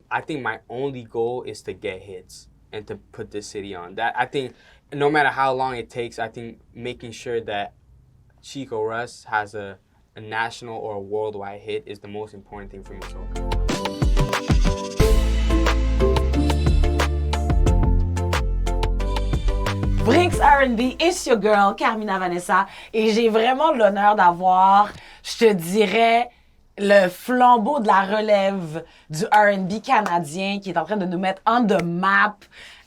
I think my only goal is to get hits and to put this city on. That I think no matter how long it takes, I think making sure that Chikoruss has a national or a worldwide hit is the most important thing for me. So. VRIX R&B, it's your girl, Carmina Vanessa, et j'ai vraiment l'honneur d'avoir, je te dirais, le flambeau de la relève du R&B canadien qui est en train de nous mettre on the map.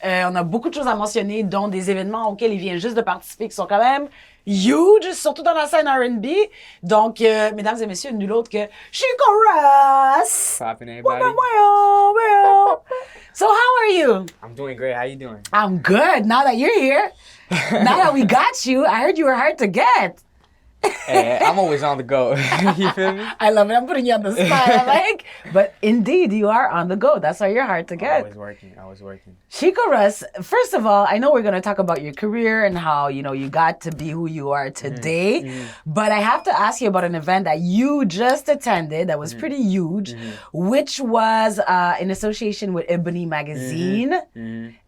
On a beaucoup de choses à mentionner, dont des événements auxquels il vient juste de participer qui sont quand même huge, surtout dans la scène R&B. Donc, mesdames et messieurs, nul autre que Chikoruss. Poppin' everybody. So how are you? I'm doing great. How you doing? I'm good. Now that you're here, now that we got you, I heard you were hard to get. Hey, I'm always on the go. You feel me? I love it. I'm putting you on the spot. But indeed, you are on the go. That's why you're hard to get. I was working. Chikoruss, first of all, I know we're going to talk about your career and how, you got to be who you are today. But I have to ask you about an event that you just attended that was pretty huge, which was in association with Ebony magazine.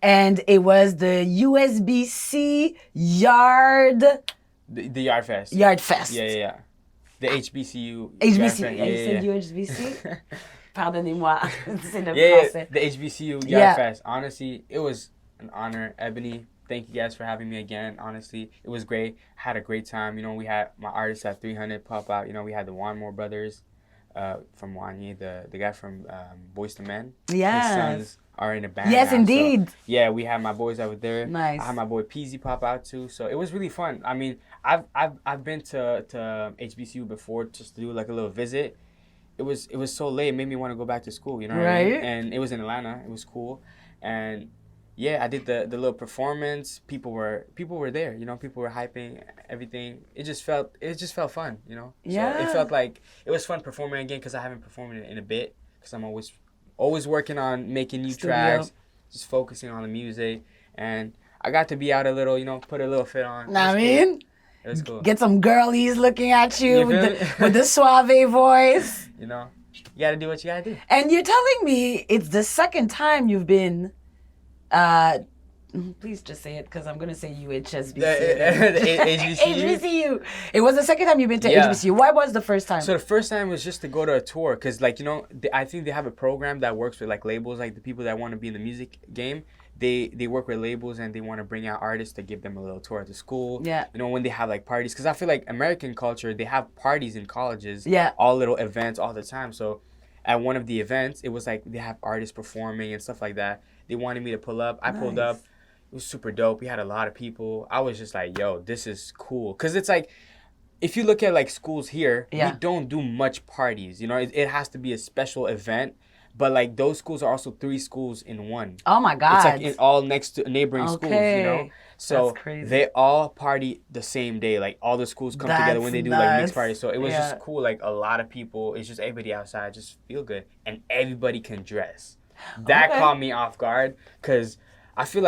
And it was the USBC The Yardfest. Yardfest. Yeah. The HBCU. HBCU. Yardfest. You said UHBC? Pardonnez-moi. C'est le Yeah, français. the HBCU Yardfest. Honestly, it was an honor. Ebony, thank you guys for having me again. Honestly, it was great. Had a great time. We had my artists at 300 pop out. We had the Wanmore brothers from Wanye, the guy from Boyz II Men. Yes. His sons are in a band. Yes, now, indeed. So, yeah, we had my boys over there. Nice. I had my boy Peasy pop out too. So it was really fun. I mean, I've been to HBCU before just to do like a little visit. It was so late. It made me want to go back to school. You know what I mean? And it was in Atlanta. It was cool. And yeah, I did the little performance. People were there. People were hyping everything. It just felt fun. Yeah. So it felt like it was fun performing again because I haven't performed in a bit because I'm always working on making new tracks, just focusing on the music, and I got to be out a little, put a little fit on. It was cool. Get some girlies looking at you with the suave voice. You gotta do what you gotta do. And you're telling me it's the second time you've been, please just say it because I'm going to say UHSBC. HBCU? HBCU. It was the second time you've been to HBCU. Why was the first time? So the first time was just to go to a tour because, I think they have a program that works with, labels, the people that want to be in the music game. They work with labels and they want to bring out artists to give them a little tour at the school. Yeah. When they have, parties. Because I feel like American culture, they have parties in colleges. Yeah. All little events all the time. So at one of the events, it was they have artists performing and stuff like that. They wanted me to pull up. I pulled up. It was super dope. We had a lot of people. I was just like, yo, this is cool. Because it's if you look at schools here, we don't do much parties. It has to be a special event. But those schools are also 3 schools in one. Oh my God. It's all next to neighboring schools, So they all party the same day. All the schools come together when they do mixed parties. So it was just cool. A lot of people, it's just everybody outside, just feel good. And everybody can dress. That caught me off guard because I feel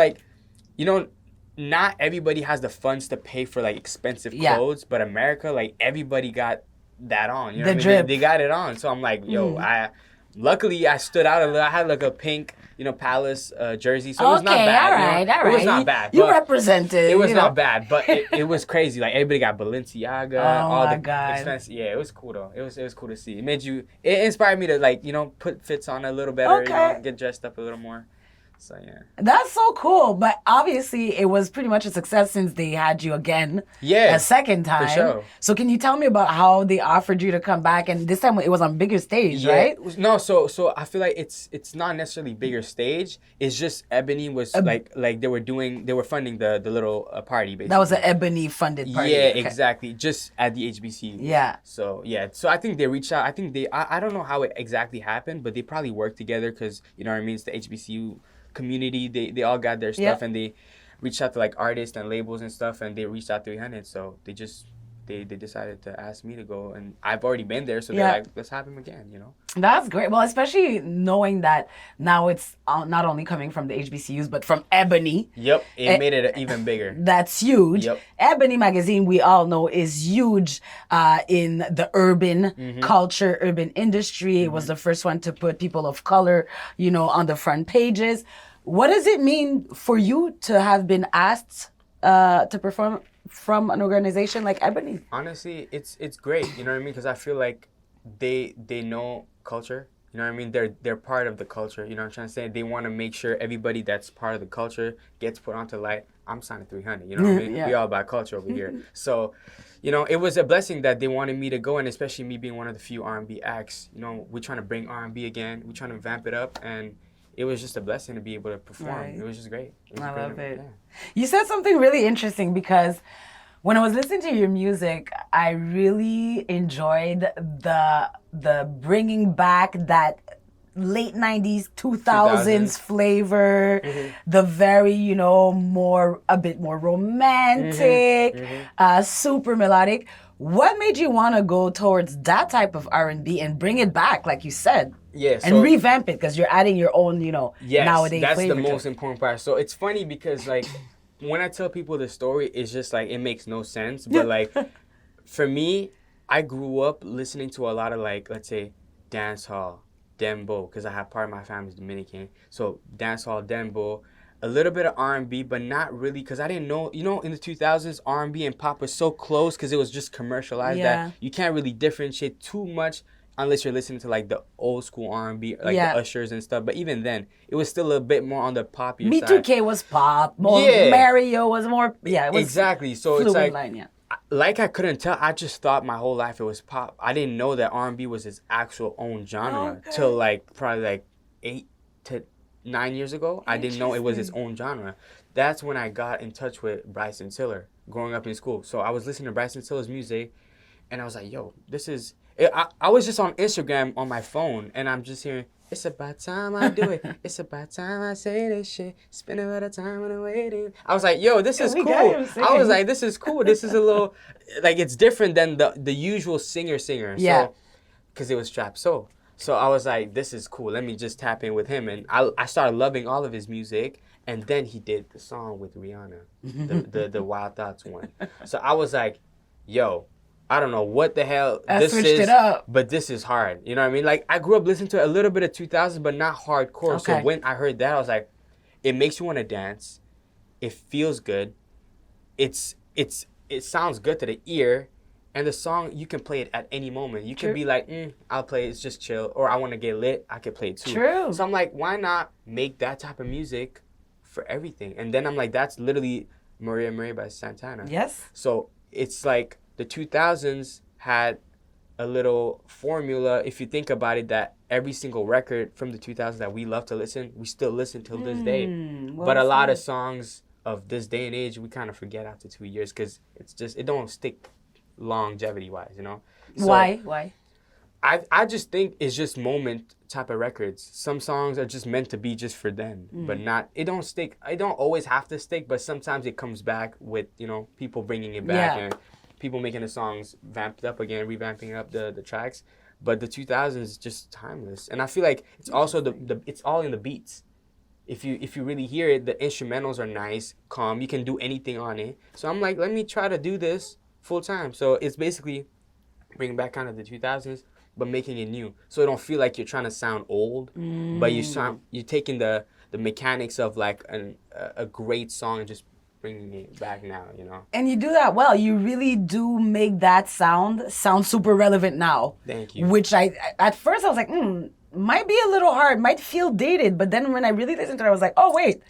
not everybody has the funds to pay for expensive clothes, but America, everybody got that on. The drip. They got it on. So I'm yo, luckily I stood out a little. I had a pink, Palace jersey, so it was not bad. All right. It was not bad. You represented. It was not bad, but it was crazy. Everybody got Balenciaga, all the God. expensive. Yeah, it was cool though. It was cool to see. It inspired me to put fits on a little better. Get dressed up a little more. So yeah. That's so cool. But obviously it was pretty much a success since they had you again. Yeah. A second time. For sure. So can you tell me about how they offered you to come back, and this time it was on bigger stage, right? No, so I feel it's not necessarily bigger stage. It's just Ebony was they were funding the little party basically. That was an Ebony funded party. Yeah, exactly. Just at the HBCU. Yeah. So yeah. So I think they reached out. I think I don't know how it exactly happened, but they probably worked together because it's the HBCU community. They all got their stuff and they reached out to artists and labels and stuff, and they reached out to 300. So they just they decided to ask me to go, and I've already been there, so they're like, let's have him again, you know? That's great. Well, especially knowing that now it's not only coming from the HBCUs, but from Ebony. Yep, it made it even bigger. That's huge. Yep. Ebony magazine, we all know, is huge in the urban culture, urban industry. It was the first one to put people of color, you know, on the front pages. What does it mean for you to have been asked to perform from an organization like Ebony? Honestly, it's great, you know what I mean? Because I feel like they know culture, you know what I mean? They're part of the culture, you know what I'm trying to say? They want to make sure everybody that's part of the culture gets put onto light. I'm signing 300, you know what I mean? We all about culture over here. So, you know, it was a blessing that they wanted me to go, and especially me being one of the few R&B acts. You know, we're trying to bring R&B again. We're trying to vamp it up, and it was just a blessing to be able to perform. Right. It was just great. I love it. Yeah. You said something really interesting, because when I was listening to your music, I really enjoyed the bringing back that late 90s, 2000s flavor, the very, you know, a bit more romantic, super melodic. What made you want to go towards that type of R&B and bring it back, like you said? Yeah, and revamp it, because you're adding your own, you know, nowadays that's flavor. The most important part. So it's funny because, like, when I tell people the story, it's just like, it makes no sense. But like, for me, I grew up listening to a lot of, like, let's say, dancehall, dembow, because I have part of my family's Dominican. So dancehall, dembow, a little bit of R&B, but not really, because I didn't know, you know, in the 2000s, R&B and pop was so close because it was just commercialized that you can't really differentiate too much unless you're listening to like the old school R&B, like the Ushers and stuff. But even then, it was still a bit more on the popular side. B2K was pop. Mario was more, it was exactly. So it's like, like I couldn't tell. I just thought my whole life it was pop. I didn't know that R&B was its actual own genre till like probably like 8 to 9 years ago. I didn't know it was its own genre. That's when I got in touch with Bryson Tiller growing up in school. So I was listening to Bryson Tiller's music, and I was like, yo, this is... I was just on Instagram on my phone, and I'm just hearing, it's about time I do it. It's about time I say this shit. Spend a lot of time when I'm waiting. I was like, yo, this is cool. I was like, this is cool. This is a little... Like, it's different than the usual singer. Yeah. Because it was trap soul. So I was like, this is cool. Let me just tap in with him. And I started loving all of his music. And then he did the song with Rihanna, the Wild Thoughts one. So I was like, yo, I don't know what the hell this is, but this is hard. You know what I mean? Like, I grew up listening to a little bit of 2000s, but not hardcore. Okay. So when I heard that, I was like, it makes you want to dance. It feels good. It sounds good to the ear. And the song, you can play it at any moment. You can be like, I'll play it, it's just chill. Or I want to get lit, I can play it too. True. So I'm like, why not make that type of music for everything? And then I'm like, that's literally Marie-Mai by Santana. Yes. So it's like the 2000s had a little formula, if you think about it, that every single record from the 2000s that we love to listen, we still listen till this day. But a lot of songs of this day and age, we kind of forget after 2 years because it don't stick longevity-wise, you know? So Why? I just think it's just moment type of records. Some songs are just meant to be just for them, but not, it don't stick. It don't always have to stick, but sometimes it comes back with, you know, people bringing it back and people making the songs vamped up again, revamping up the tracks. But the 2000s is just timeless. And I feel like it's also it's all in the beats. If you really hear it, the instrumentals are nice, calm. You can do anything on it. So I'm like, let me try to do this full time. So it's basically bringing back kind of the 2000s, but making it new. So it don't feel like you're trying to sound old, but you're taking the mechanics of like a great song and just bringing it back now, you know? And you do that well. You really do make that sound super relevant now. Thank you. Which at first I was like, might be a little hard, might feel dated. But then when I really listened to it, I was like, oh, wait,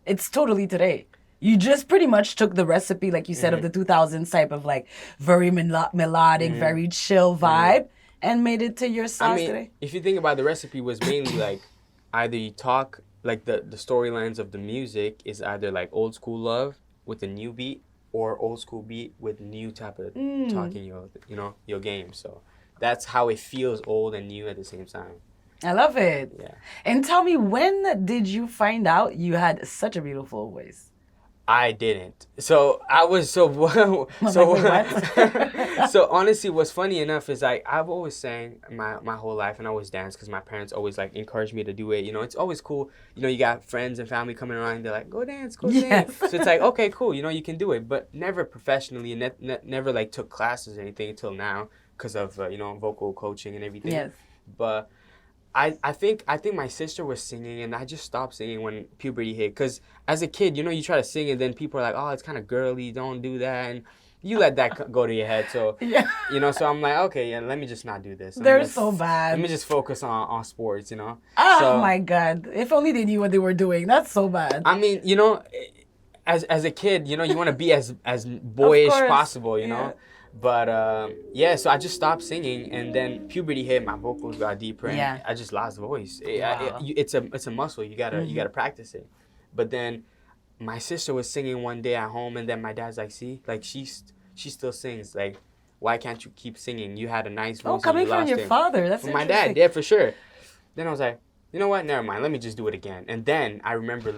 it's totally today. You just pretty much took the recipe, like you said, of the 2000s type of like very melodic, very chill vibe and made it to your songs today. If you think about the recipe was mainly like either you talk, like the storylines of the music is either like old school love with a new beat or old school beat with new type of talking your game. So that's how it feels old and new at the same time. I love it. Yeah. And tell me, when did you find out you had such a beautiful voice? I didn't. So I was so so honestly, what's funny enough is like I've always sang my whole life, and I always danced because my parents always like encouraged me to do it. You know, it's always cool. You know, you got friends and family coming around, and they're like, "Go dance, go dance." So it's like, okay, cool. You know, you can do it, but never professionally, and never like took classes or anything until now because of you know, vocal coaching and everything. Yes. But I think my sister was singing, and I just stopped singing when puberty hit. Because as a kid, you know, you try to sing, and then people are like, oh, it's kind of girly, don't do that. And you let that go to your head. So, you know, so I'm like, okay, yeah, let me just not do this. They're so bad. Let me just focus on sports, you know? Oh, my God. If only they knew what they were doing. That's so bad. I mean, you know, as a kid, you know, you want to be as boyish possible, you know? But yeah, so I just stopped singing, and then puberty hit. My vocals got deeper, and I just lost voice. It's a muscle. You gotta practice it. But then my sister was singing one day at home, and then my dad's like, "See, like she still sings. Like, why can't you keep singing? You had a nice voice." Oh, coming from your father. That's from my dad. Yeah, for sure. Then I was like, you know what? Never mind. Let me just do it again. And then I remember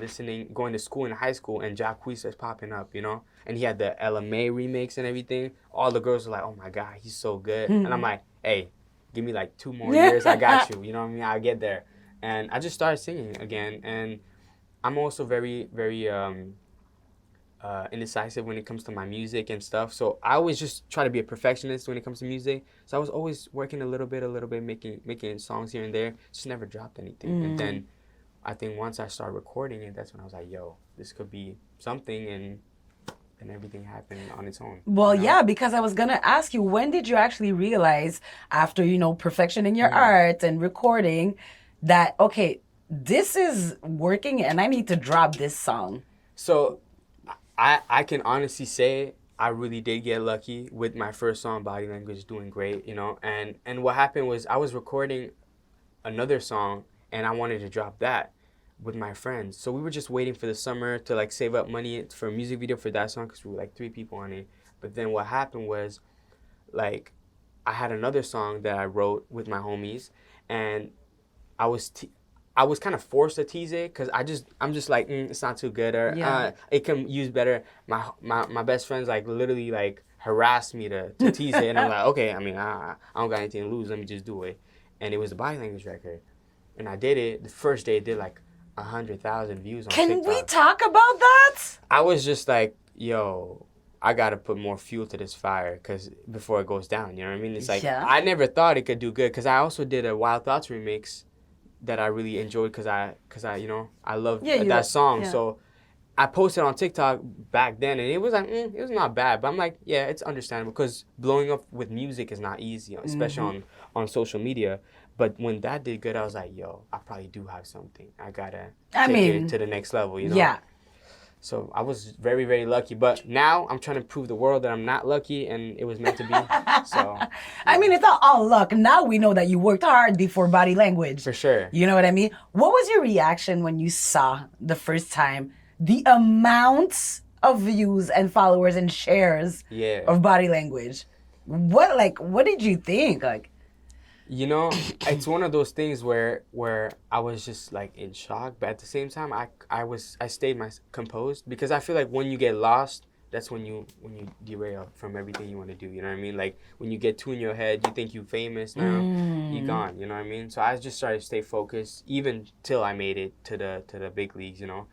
going to school in high school, and Chikoruss was popping up, you know? And he had the LMA remix and everything. All the girls were like, oh my God, he's so good. And I'm like, hey, give me like 2 more years. I got you. You know what I mean? I'll get there. And I just started singing again. And I'm also very, very indecisive when it comes to my music and stuff. So I always just try to be a perfectionist when it comes to music. So I was always working a little bit, making songs here and there. Just never dropped anything. And then I think once I started recording it, that's when I was like, yo, this could be something, and everything happened on its own. Well, you know? Yeah, because I was going to ask you, when did you actually realize, after, you know, perfection in your art and recording, that, okay, this is working and I need to drop this song? So I can honestly say I really did get lucky with my first song, Body Language, doing great, you know. And what happened was I was recording another song, and I wanted to drop that with my friends. So we were just waiting for the summer to like save up money for a music video for that song, because we were like 3 people on it. But then what happened was, like, I had another song that I wrote with my homies, and I was kind of forced to tease it, because I'm just like, it's not too good, or it can use better. My best friends like literally like harassed me to tease it, and I'm like, okay, I mean, I don't got anything to lose, let me just do it. And it was a Body Language record, and I did it. The first day it did like 100,000 views on TikTok. Can we talk about that? I was just like, yo, I gotta put more fuel to this fire, because before it goes down, you know what I mean? It's like, I never thought it could do good, because I also did a Wild Thoughts remix that I really enjoyed, because I you know, I love that song. So I posted on TikTok back then, and it was like, it was not bad, but I'm like, yeah, it's understandable, because blowing up with music is not easy, especially on social media. But when that did good, I was like, yo, I probably do have something. I gotta take it to the next level, you know? Yeah. So I was very, very lucky. But now I'm trying to prove the world that I'm not lucky, and it was meant to be. So yeah. I mean, it's not all luck. Now we know that you worked hard before Body Language. For sure. You know what I mean? What was your reaction when you saw the first time the amounts of views and followers and shares of Body Language? What did you think? Like, you know, it's one of those things where I was just like in shock, but at the same time I stayed composed, because I feel like when you get lost, that's when you derail from everything you want to do, you know what I mean? Like, when you get too in your head, you think you're famous now, you're gone, you know what I mean? So I just started to stay focused, even till I made it to the big leagues, you know?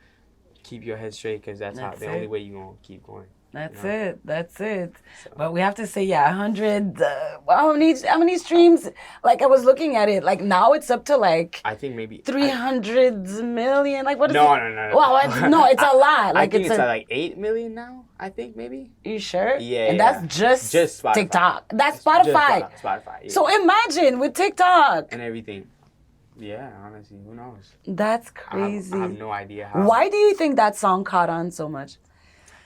Keep your head straight, because that's the only way you're going to keep going. That's it. So. But we have to say, 100, how many streams? Like, I was looking at it, like, now it's up to, like, I think maybe 300 million. Like, what is it? No. Well, it's a lot. Like, I think it's at like 8 million now, I think, maybe. You sure? Yeah. And that's just Spotify. TikTok. That's Spotify. Just Spotify, yeah. So imagine with TikTok. And everything. Yeah, honestly, who knows? That's crazy. I have no idea how. Why do you think that song caught on so much?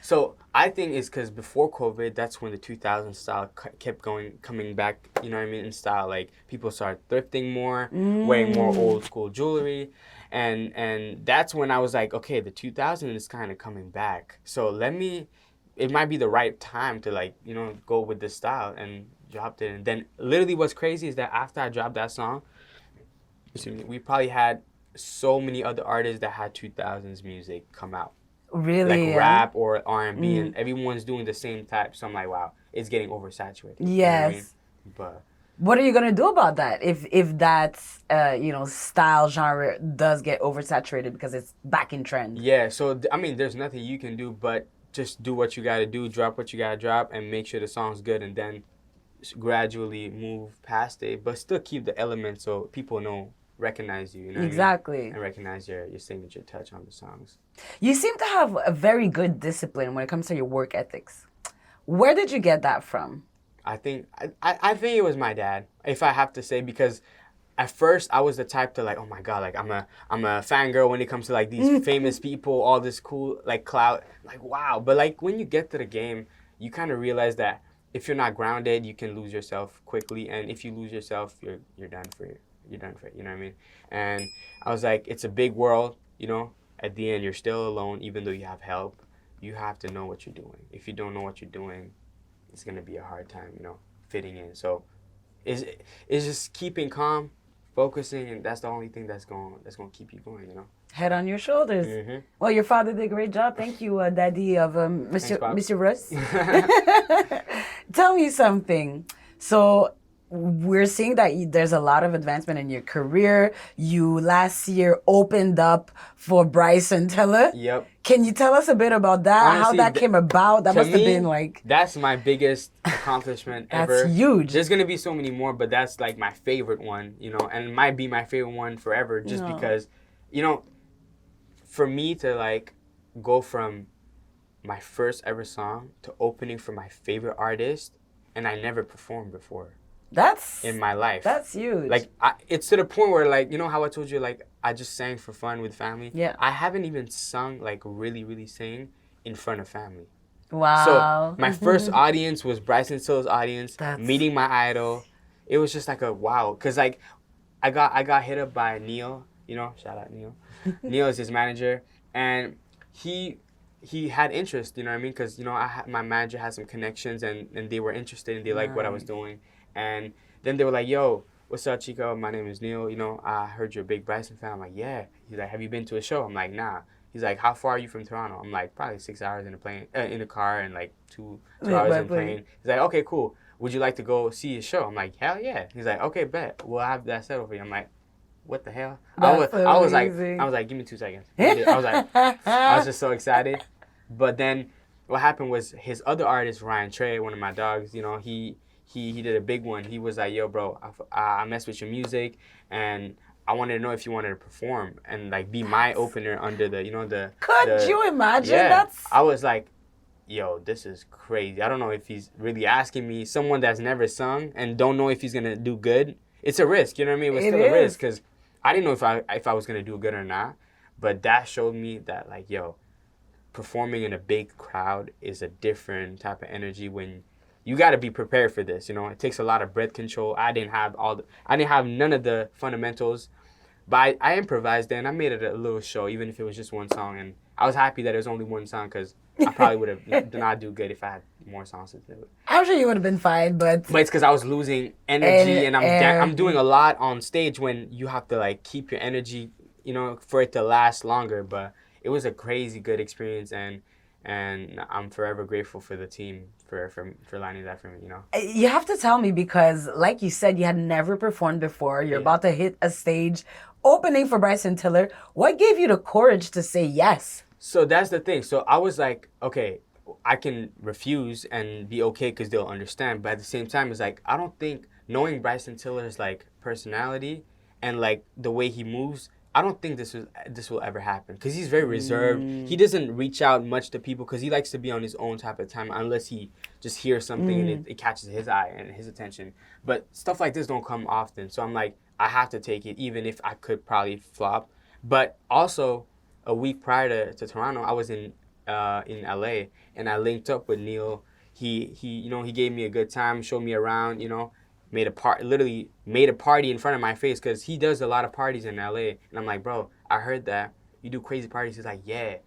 So I think it's because before COVID, that's when the 2000 style kept coming back, you know what I mean, in style. Like, people started thrifting more, wearing more old school jewelry. And that's when I was like, okay, the 2000 is kind of coming back. So it might be the right time to, like, you know, go with this style, and dropped it. And then literally what's crazy is that after I dropped that song, we probably had so many other artists that had 2000s music come out. Really? Like rap or R&B, and everyone's doing the same type. So I'm like, wow, it's getting oversaturated. Yes. You know what I mean? But what are you gonna do about that if that style genre does get oversaturated because it's back in trend? Yeah. So I mean, there's nothing you can do but just do what you gotta do, drop what you gotta drop, and make sure the song's good, and then gradually move past it, but still keep the elements so people recognize you. You know exactly. What I mean? And recognize your signature touch on the songs. You seem to have a very good discipline when it comes to your work ethics. Where did you get that from? I think it was my dad, if I have to say, because at first I was the type to like, oh my God, like I'm a fangirl when it comes to like these famous people, all this cool like clout, like wow. But like when you get to the game, you kind of realize that if you're not grounded, you can lose yourself quickly, and if you lose yourself, you're done for it. You're done for it. You know what I mean? And I was like, it's a big world. You know, at the end, you're still alone, even though you have help. You have to know what you're doing. If you don't know what you're doing, it's gonna be a hard time, fitting in. So, it's just keeping calm, focusing, and that's the only thing that's gonna keep you going. Head on your shoulders. Mm-hmm. Well, your father did a great job. Thank you, Daddy of Monsieur Russ. Tell me something. So we're seeing that there's a lot of advancement in your career. You last year opened up for Bryson. Yep. Can you tell us a bit about that? Honestly, how that came about? That must have been like... That's my biggest accomplishment ever. That's huge. There's going to be so many more, but that's like my favorite one, and it might be my favorite one forever just because, for me to like go from my first ever song to opening for my favorite artist, and I never performed before. That's in my life. That's huge. Like it's to the point where like how I told you like I just sang for fun with family. Yeah. I haven't even sung like really sing in front of family. Wow. So my first audience was Bryson Till's audience. Meeting my idol. It was just like a wow, cause like I got hit up by Neil. Shout out Neil. Neil is his manager, and he had interest. You know what I mean? Cause my manager had some connections, and they were interested, and they liked what I was doing. And then they were like, yo, what's up, Chico? My name is Neil. I heard you're a big Bryson fan. I'm like, yeah. He's like, have you been to a show? I'm like, nah. He's like, how far are you from Toronto? I'm like, probably 6 hours in the car, and like two hours in the plane. He's like, okay, cool. Would you like to go see a show? I'm like, hell yeah. He's like, okay, bet. We'll have that settled for you. I'm like, what the hell? I was like, give me 2 seconds. I was just so excited. But then what happened was his other artist, Ryan Trey, one of my dogs, he did a big one. He was like, yo, bro, I mess with your music, and I wanted to know if you wanted to perform and like be my opener under the Could you imagine? Yeah. I was like, yo, this is crazy. I don't know if he's really asking me, someone that's never sung and don't know if he's gonna do good. It's a risk, you know what I mean? It was still a risk because I didn't know if I was gonna do good or not. But that showed me that like, yo, performing in a big crowd is a different type of energy when you got to be prepared for this. It takes a lot of breath control. I didn't have none of the fundamentals, but I improvised and I made it a little show, even if it was just one song. And I was happy that it was only one song because I probably would have not do good if I had more songs to do. I'm sure you would have been fine, but it's because I was losing energy and I'm doing a lot on stage when you have to like keep your energy, for it to last longer. But it was a crazy good experience, and I'm forever grateful for the team for lining that for me, You have to tell me because, like you said, you had never performed before. You're about to hit a stage opening for Bryson Tiller. What gave you the courage to say yes? So that's the thing. So I was like, okay, I can refuse and be okay because they'll understand. But at the same time, it's like, I don't think, knowing Bryson Tiller's like personality and like the way he moves, I don't think this will ever happen because he's very reserved. He doesn't reach out much to people because he likes to be on his own type of time unless he just hears something and it catches his eye and his attention. But stuff like this don't come often. So I'm like, I have to take it even if I could probably flop. But also, a week prior to Toronto, I was in LA and I linked up with Neil. He gave me a good time, showed me around, literally made a party in front of my face because he does a lot of parties in LA. And I'm like, bro, I heard that you do crazy parties. He's like, yeah.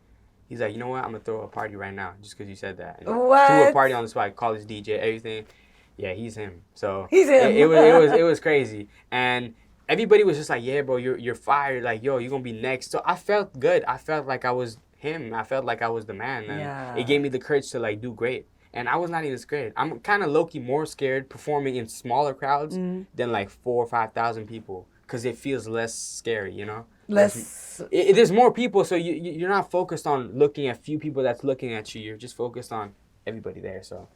He's like, you know what? I'm gonna throw a party right now just because you said that. And what? Threw a party on the spot, called his DJ, everything. Yeah, he's him. So he's him. It was crazy, and everybody was just like, yeah, bro, you're fired. Like, yo, you're gonna be next. So I felt good. I felt like I was him. I felt like I was the man, and it gave me the courage to like do great. And I was not even scared. I'm kind of low-key more scared performing in smaller crowds than like 4,000 or 5,000 people, because it feels less scary, you know. There's more people, so you're not focused on looking at few people that's looking at you. You're just focused on everybody there. So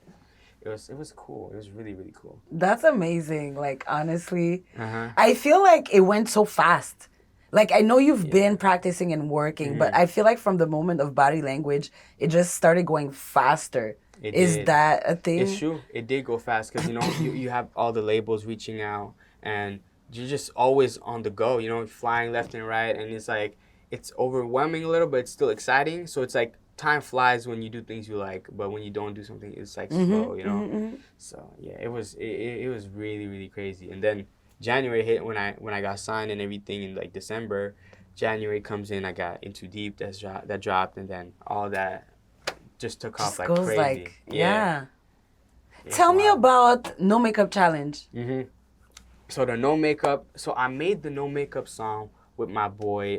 it was cool. It was really, really cool. That's amazing. Like, honestly, I feel like it went so fast. Like, I know you've been practicing and working, but I feel like from the moment of body language, it just started going faster. Is that a thing? It's true. It did go fast because, you know, you have all the labels reaching out, and you're just always on the go, you know, flying left and right. And it's like, it's overwhelming a little, but it's still exciting. So it's like, time flies when you do things you like, but when you don't do something, it's like slow, you know. So yeah, it was really, really crazy. And then January hit when I got signed and everything in like December. January comes in, I got Into Deep that dropped, and then all that just took off like crazy. Like, Tell me about No Makeup Challenge. So the No Makeup, so I made the No Makeup song with my boy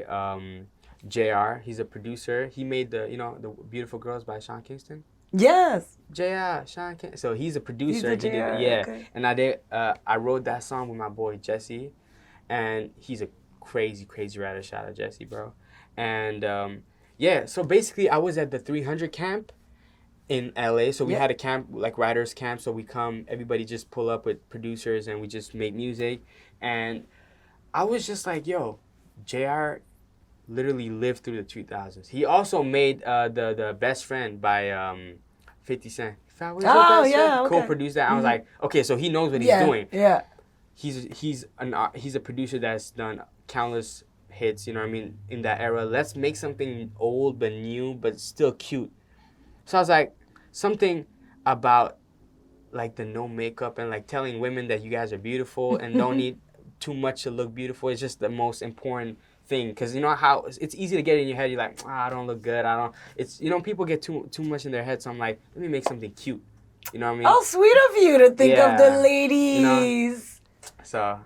JR. He's a producer. He made the Beautiful Girls by Sean Kingston. Yes. JR, Sean Kingston. So he's a producer. He's a JR, okay. And I wrote that song with my boy Jesse, and he's a crazy writer. Shout out Jesse, bro. And so basically I was at the 300 camp in LA. So we had a camp, like writers camp. So everybody just pull up with producers and we just make music. And I was just like, yo, JR literally lived through the 2000s. He also made the Best Friend by 50 Cent. Co-produced that. I was like, okay, so he knows what he's doing. Yeah. He's a producer that's done countless hits, you know what I mean, in that era. Let's make something old but new but still cute. So I was like, something about like the no makeup and like telling women that you guys are beautiful and don't need too much to look beautiful. It's just the most important thing, because you know how it's easy to get in your head. You're like, I don't look good. It's, you know, people get too much in their head. So I'm like, let me make something cute. You know what I mean? Oh, sweet of you to think of the ladies. You know? So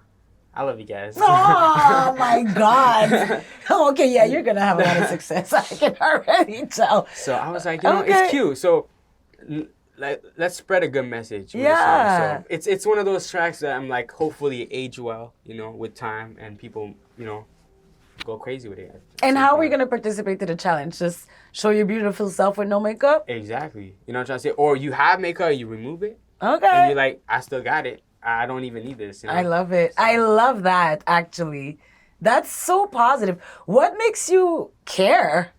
I love you guys. Oh my God. Okay, yeah, you're gonna have a lot of success. I can already tell. So I was like, it's cute. So like, let's spread a good message. Yeah. So it's one of those tracks that I'm like, hopefully age well, you know, with time, and people, you know, go crazy with it. And how are you gonna participate to the challenge? Just show your beautiful self with no makeup? Exactly. You know what I'm trying to say? Or you have makeup, you remove it. Okay. And you're like, I still got it. I don't even need this. You know? I love it. So. I love that, actually. That's so positive. What makes you care?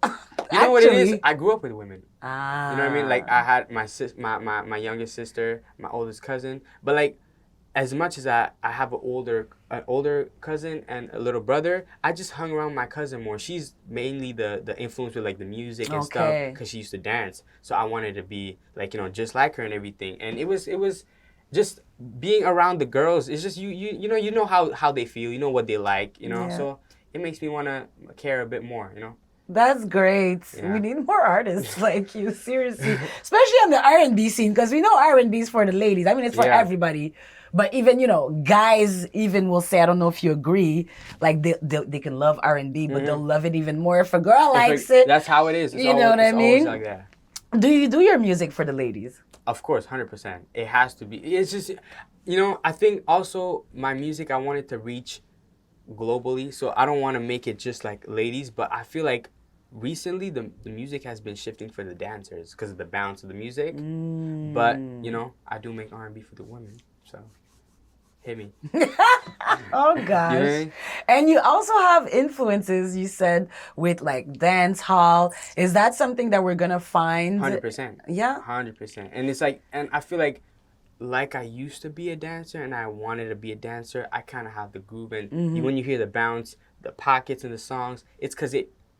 You know what it is? I grew up with women. Ah. You know what I mean? Like, I had my youngest sister, my oldest cousin. But, like, as much as I have an older cousin and a little brother, I just hung around my cousin more. She's mainly the influence with, like, the music and stuff, because she used to dance. So I wanted to be, like, you know, just like her and everything. And it was just being around the girls. It's just you know how they feel. You know what they like, you know. Yeah. So it makes me want to care a bit more, you know. That's great. Yeah. We need more artists like you, seriously. Especially on the R&B scene, because we know R&B is for the ladies. I mean, it's for everybody. But even, you know, guys even will say, I don't know if you agree, like they can love R&B, but they'll love it even more if a girl likes it. That's how it is. You know what I mean? Like that. Do you do your music for the ladies? Of course, 100%. It has to be. It's just, you know, I think also my music, I want it to reach globally. So I don't want to make it just like ladies, but I feel like recently the music has been shifting for the dancers because of the bounce of the music. But, you know, I do make R&B for the women. So hit me. Oh, gosh. You know what I mean? And you also have influences, you said, with like dancehall. Is that something that we're going to find? 100%. Yeah? 100%. And it's like, and I feel like I used to be a dancer and I wanted to be a dancer, I kind of have the groove. And when you hear the bounce, the pockets in the songs, it's because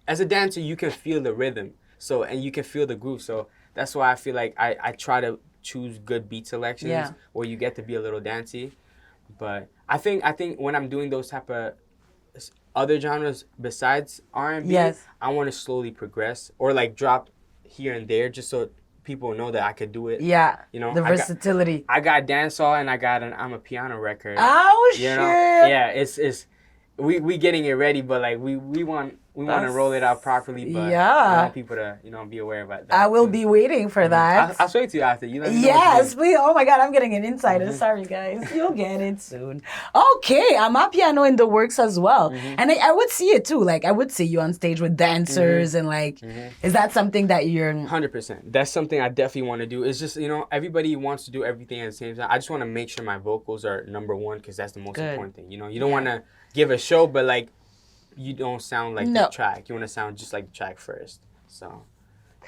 as a dancer, you can feel the rhythm. So, and you can feel the groove. So that's why I feel like I try to choose good beat selections where you get to be a little dancey. But I think when I'm doing those type of other genres besides R&B, I want to slowly progress or like drop here and there just so people know that I could do it. Yeah, you know, the versatility. I got dancehall and I got I'm a piano record. Oh, shit. You know? Yeah, it's we getting it ready, but like we want we want to roll it out properly, but I want people to, be aware about that. I will be waiting for that. I'll show it to you after. Yes, please. Oh my God, I'm getting an insider. Sorry, guys. You'll get it soon. Okay, Amapiano in the works as well. And I would see it too. Like, I would see you on stage with dancers and like, is that something that you're... 100%. That's something I definitely want to do. It's just, everybody wants to do everything at the same time. I just want to make sure my vocals are number one because that's the most important thing. You don't want to give a show, but like, you don't sound like the track. You want to sound just like the track first. So,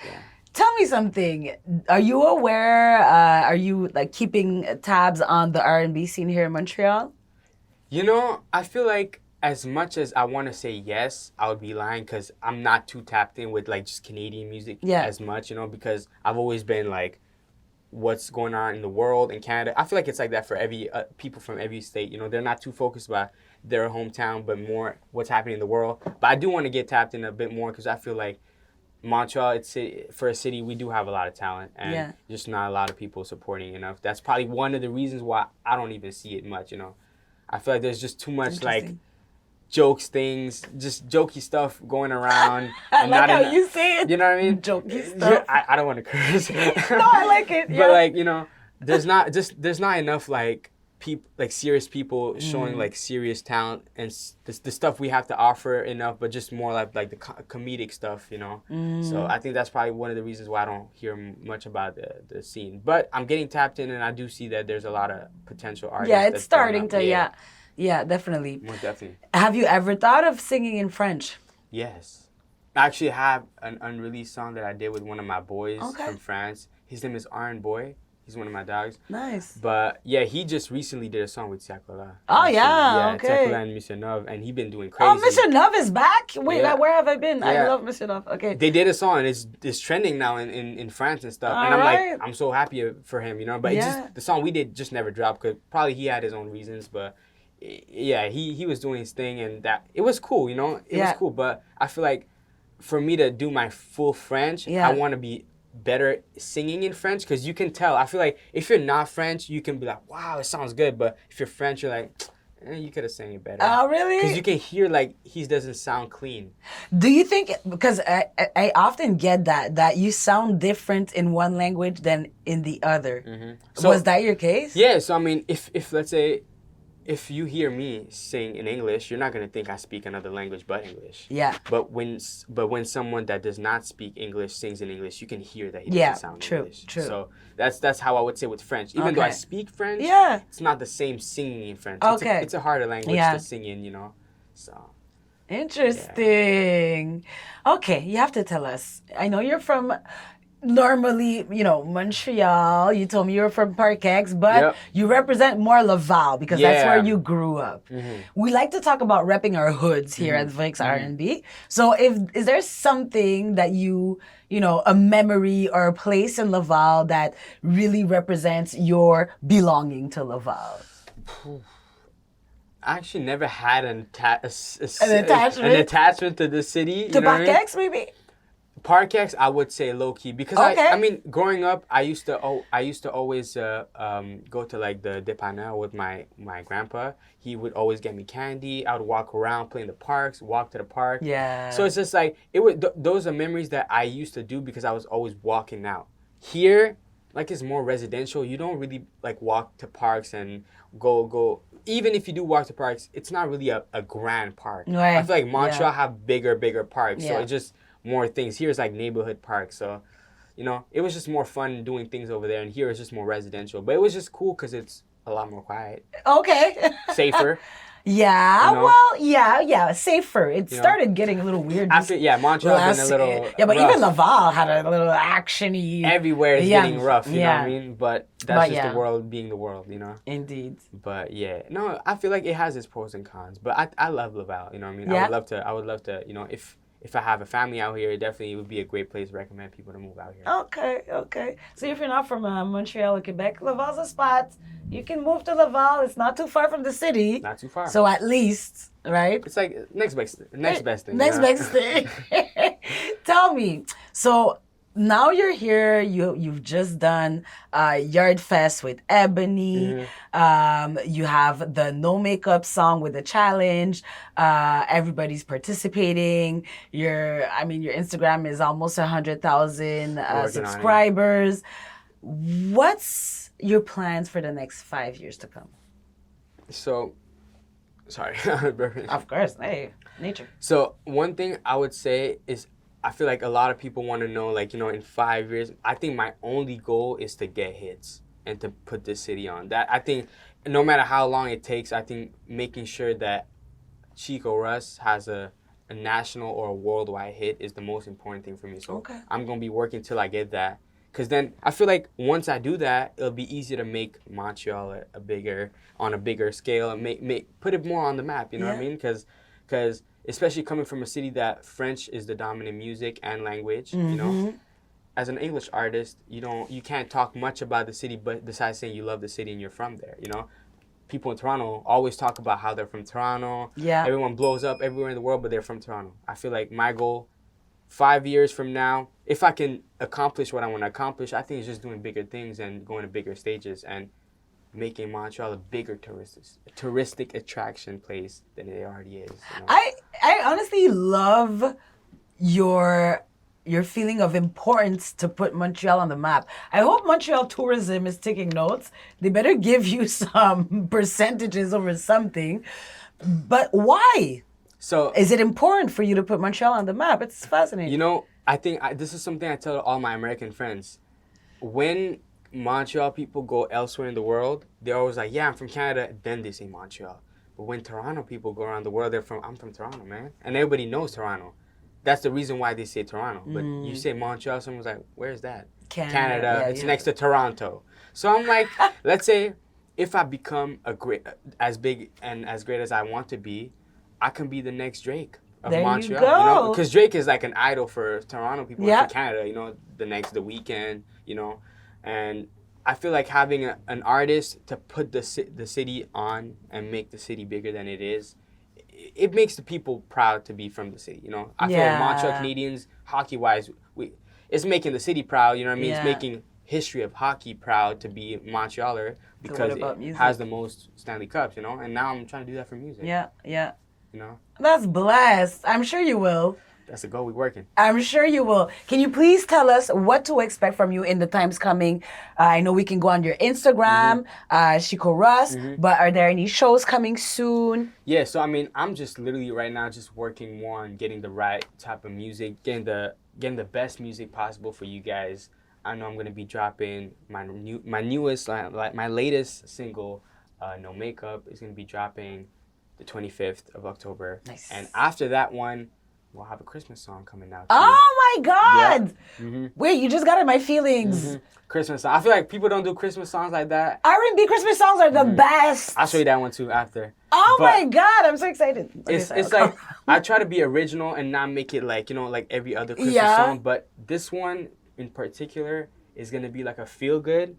yeah. Tell me something. Are you aware, are you like keeping tabs on the R&B scene here in Montreal? I feel like as much as I want to say yes, I would be lying because I'm not too tapped in with like just Canadian music as much, because I've always been like, what's going on in the world in Canada. I feel like it's like that for every people from every state. They're not too focused about their hometown, but more what's happening in the world. But I do want to get tapped in a bit more because I feel like Montreal, for a city, we do have a lot of talent and just not a lot of people supporting enough. That's probably one of the reasons why I don't even see it much. I feel like there's just too much like jokes, things, just jokey stuff going around. I like how you say it. You know what I mean? Jokey stuff. I don't want to curse. No, I like it. But like, there's not enough like serious people showing like serious talent and the stuff we have to offer enough, but just more like the comedic stuff, So I think that's probably one of the reasons why I don't hear much about the scene. But I'm getting tapped in, and I do see that there's a lot of potential artists. Yeah, it's starting to. Yeah, definitely. Most definitely. Have you ever thought of singing in French? Yes. I actually have an unreleased song that I did with one of my boys from France. His name is Boy. He's one of my dogs. Nice. But yeah, he just recently did a song with Chikoruss. Oh, yeah, okay. Chikoruss and Monsieur Neuve, and he's been doing crazy. Oh, Monsieur Neuve is back? Wait, where have I been? Yeah. I love Monsieur Neuve. Okay. They did a song, and it's trending now in France and stuff. And I'm like, I'm so happy for him, But the song we did just never dropped because probably he had his own reasons, but yeah, he was doing his thing, and that it was cool, It was cool, but I feel like for me to do my full French, I want to be better singing in French because you can tell. I feel like if you're not French, you can be like, wow, it sounds good, but if you're French, you're like, you could have sang it better. Oh, really? Because you can hear like he doesn't sound clean. Do you think, because I often get that you sound different in one language than in the other. So, was that your case? Yeah, so I mean, if let's say, if you hear me sing in English, you're not gonna think I speak another language but English. Yeah. But when someone that does not speak English sings in English, you can hear that he doesn't sound English. True. So that's how I would say with French. Even though I speak French, it's not the same singing in French. Okay. It's a harder language to sing in, So. Interesting. Okay, you have to tell us. I know you're from. Normally, Montreal, you told me you were from Parc Ex, but you represent more Laval because that's where you grew up. We like to talk about repping our hoods here at VRIX R&B. So is there something that a memory or a place in Laval that really represents your belonging to Laval? I actually never had an attachment to the city. To Parc Ex, maybe? Parc Ex, I would say low key because I mean, growing up, I used to always go to like the dépanneur with my grandpa. He would always get me candy. I would walk around, play in the parks, walk to the park. Yeah. So it's just like those are memories that I used to do because I was always walking out. Here, like it's more residential. You don't really like walk to parks and go. Even if you do walk to parks, it's not really a grand park. Right. I feel like Montreal have bigger parks, so it's just more things. Here is like neighborhood parks, so it was just more fun doing things over there, and here it's just more residential. But it was just cool because it's a lot more quiet. Okay. Safer. Safer. It started getting a little weird. Montreal been a little but rough. Even Laval had a little action-y. Everywhere is getting rough, you know what I mean? But that's just the world being the world, Indeed. But I feel like it has its pros and cons. But I love Laval, you know what I mean? I would love to, if I have a family out here, it definitely would be a great place to recommend people to move out here. Okay. So if you're not from Montreal or Quebec, Laval's a spot. You can move to Laval. It's not too far from the city. Not too far. So at least, right? It's like next best thing. Next best thing. Tell me. So now you're here. You've just done Yardfest with Ebony. You have the no makeup song with the challenge. Everybody's participating. Your Instagram is almost 100,000 subscribers. What's your plans for the next 5 years to come? So, sorry. Of course, hey, nature. So one thing I would say is, I feel like a lot of people want to know, like, in 5 years, I think my only goal is to get hits and to put this city on. That, I think, no matter how long it takes, I think making sure that Chikoruss has a national or a worldwide hit is the most important thing for me. So I'm going to be working till I get that. Because then I feel like once I do that, it'll be easier to make Montreal on a bigger scale and put it more on the map, you know what I mean? Because especially coming from a city that French is the dominant music and language, as an English artist, you can't talk much about the city, but besides saying you love the city and you're from there, People in Toronto always talk about how they're from Toronto. Yeah. Everyone blows up everywhere in the world, but they're from Toronto. I feel like my goal, 5 years from now, if I can accomplish what I want to accomplish, I think it's just doing bigger things and going to bigger stages and making Montreal a bigger touristic attraction place than it already is. I honestly love your feeling of importance to put Montreal on the map. I hope Montreal tourism is taking notes. They better give you some percentages over something. But why? So is it important for you to put Montreal on the map? It's fascinating. I think this is something I tell all my American friends. When Montreal people go elsewhere in the world, they're always like, yeah, I'm from Canada, then they say Montreal. But when Toronto people go around the world, I'm from Toronto, man. And everybody knows Toronto. That's the reason why they say Toronto. But you say Montreal, someone's like, where's that? Canada. It's next to Toronto. So I'm like, let's say if I become as big and as great as I want to be, I can be the next Drake of Montreal. You go. Because Drake is like an idol for Toronto people, for Canada, the Weeknd, and I feel like having an artist to put the city on and make the city bigger than it is, it makes the people proud to be from the city, I feel like Montreal Canadians, hockey-wise, it's making the city proud, you know what I mean? It's making history of hockey proud to be Montrealer because it has the most Stanley Cups, and now I'm trying to do that for music. Yeah. That's blessed. I'm sure you will. That's the goal. We're working. I'm sure you will. Can you please tell us what to expect from you in the times coming? I know we can go on your Instagram, Chikoruss, but are there any shows coming soon? Yeah, so I'm just literally right now just working more on getting the right type of music, getting the best music possible for you guys. I know I'm gonna be dropping my newest, my latest single, No Makeup, is gonna be dropping the 25th of October. Nice. And after that one, we'll have a Christmas song coming out too. Oh my God! Yeah. Wait, you just got in my feelings. Christmas song. I feel like people don't do Christmas songs like that. R&B Christmas songs are the best. I'll show you that one too after. Oh my God, I'm so excited. It's like, I try to be original and not make it like, like every other Christmas song, but this one in particular is going to be like a feel-good.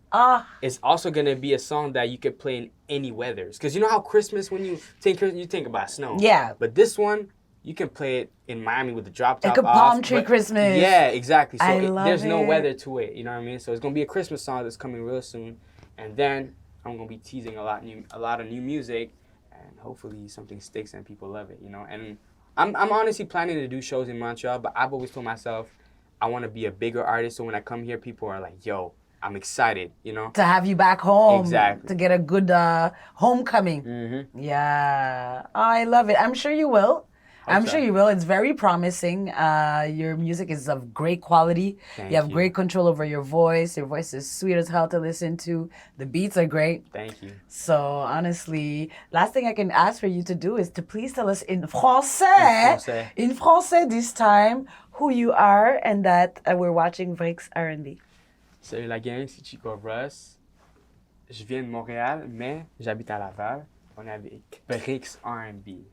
It's also going to be a song that you could play in any weathers. Because you know how Christmas, when you think about snow. Yeah. But this one, you can play it in Miami with the drop top off. Like a palm tree Christmas. Yeah, exactly. So there's no weather to it, you know what I mean? So it's going to be a Christmas song that's coming real soon. And then I'm going to be teasing a lot of new music. And hopefully something sticks and people love it, And I'm honestly planning to do shows in Montreal, but I've always told myself, I want to be a bigger artist, so when I come here, people are like, yo, I'm excited, To have you back home. Exactly. To get a good homecoming. Yeah. Oh, I love it. I'm sure you will. I'm sure you will. It's very promising. Your music is of great quality. You have great control over your voice. Your voice is sweet as hell to listen to. The beats are great. Thank you. So honestly, last thing I can ask for you to do is to please tell us in Français this time, who you are and that we're watching VRIX R&B. Salut la gang, c'est Chikoruss. Je viens de Montréal, mais j'habite à Laval. On est avec VRIX R&B.